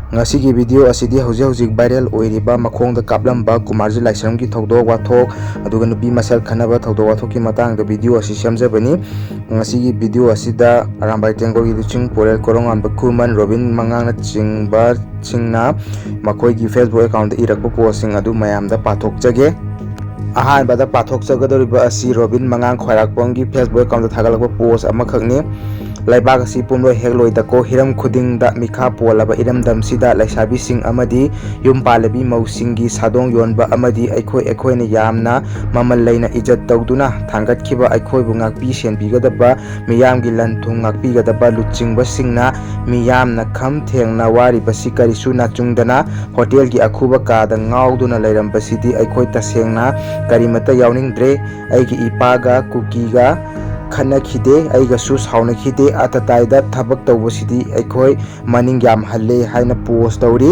ngasi video asidi hojik viral oiriba makhongda kaplamba Kumarjit Laishram ki thogdok wathok aduga nupi masal khanaba thogdok wathok ki matang da video asi samjabani ngasi video asida arambai tengor gi ching porel Korounganba khuman Robin mangang na chingba chingna makoi gi Facebook account irakpo posting adu mayam da pathok jage ahan bada pathok jagadoriba asi Robin mangang khairakpong gi Facebook account thagalakpa post amakhakni Laibak si pumlo hegloi dako hiram khuding da mikha polaba iramdam sida laisabi sing amadi yum palabi mausingi sadong yonba amadi aikhoi na yamna mamal leina ijat tawduna thangat khiba aikhoi bu ngakpi sen bigadaba miyam gi lanthung ngakpi gadaba luchingba singna miyamna kham thengna wari basi karisu na chungdana hotel gi akhuba ka da ngawduna leiram basidi aikhoi tasengna karimata yawningdre aigi ipaga kukiga khana khide aiga su sauna khide atataida thabak tawbosidi aikhoi maning yam halle haina post tawri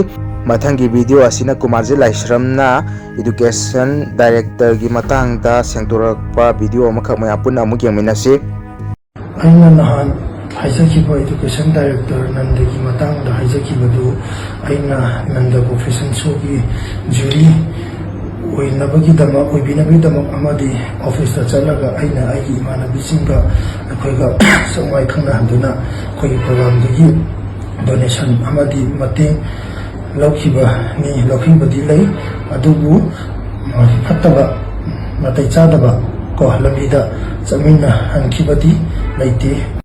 mathangi video asina Kumarjit Laishram na education director gi matang da sengdorakpa video amakha maya punna amuk yangminasi aina nahan haijaki education director nandagi matang da haijaki badu aina nanda profession show gi jury oinabagidama oibinabidama amadi office da chalaga aina aigi imanabisinga akoiga songwai khangna handuna koi program dagi donation amadi mateng lokhiba ni lokhibadi lei adubu fataba matai chadaba ko lamida chamina hankibadi leite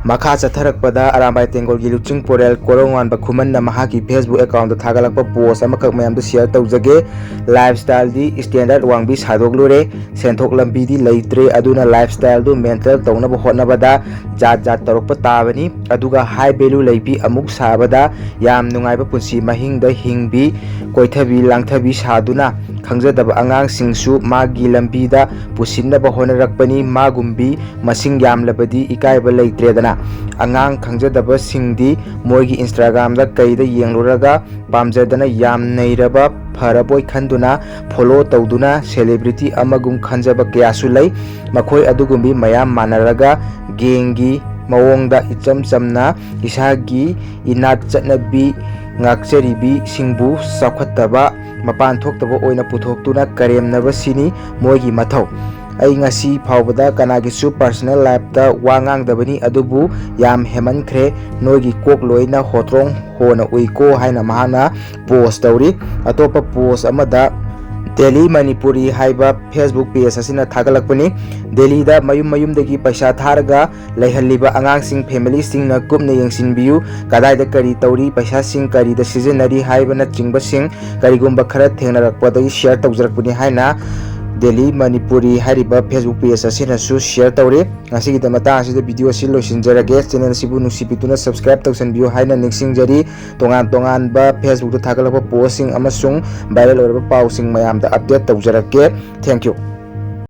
Makha chatharakpada arambai tengol gi luching porel Korounganba khuman na mahaki Facebook account thagalakpa post amakak mayam da share tawjage lifestyle di standard wangbi sadoglure senthok lambi di leitre aduna lifestyle du mental tawnaba hotnabada jat tarokpa tabani aduga high value leipi amuk sabada yam nungaiba punsi mahingda hingbi koithabi langthabi saduna khangjadaba angang singsu magi lambi da pusinnaba honarakpani magumbi masing yamlabadi ikaiba leitre dana angang khangjadaba singdi moigi Instagram da kaida yengluraga pamjadana yam neiraba pharaboi khanduna follow tawduna celebrity amagum khanjaba kyasu lei makhoi adugumbi mayam manaraga gengi mawongda icham chamna isagi inat chatnabi ngakcharibi singbu sakhataba mapan thoktaba oina puthokuna karemnaba sini moigi mathau ai ngasi phawbada kanagisu personal life da wangang dabani adubu yam hemankhre noigi kok loina hotron hona uiko haina mahana post tawri atopa post amada Delhi Manipuri haiba Facebook page asina thagalakpani Delhi da mayum dagi paisa tharga laihalliba angang sing family sing na kupna yengsinbiu kadai da kari tawri paisa sing kari da seasonary haiba na chingba sing karigumba khara thengnarakpa share tawjarakpani haina Delhi Manipuri hariba Facebook page asina su share tawre ngasi gida mata asida video si loisinjarage channel sibu nusipituna subscribe tawsanbiu haina nixingjari tongan ba Facebook da thagalakpa posting amasung viral orba pausing mayam da update tawjarake thank you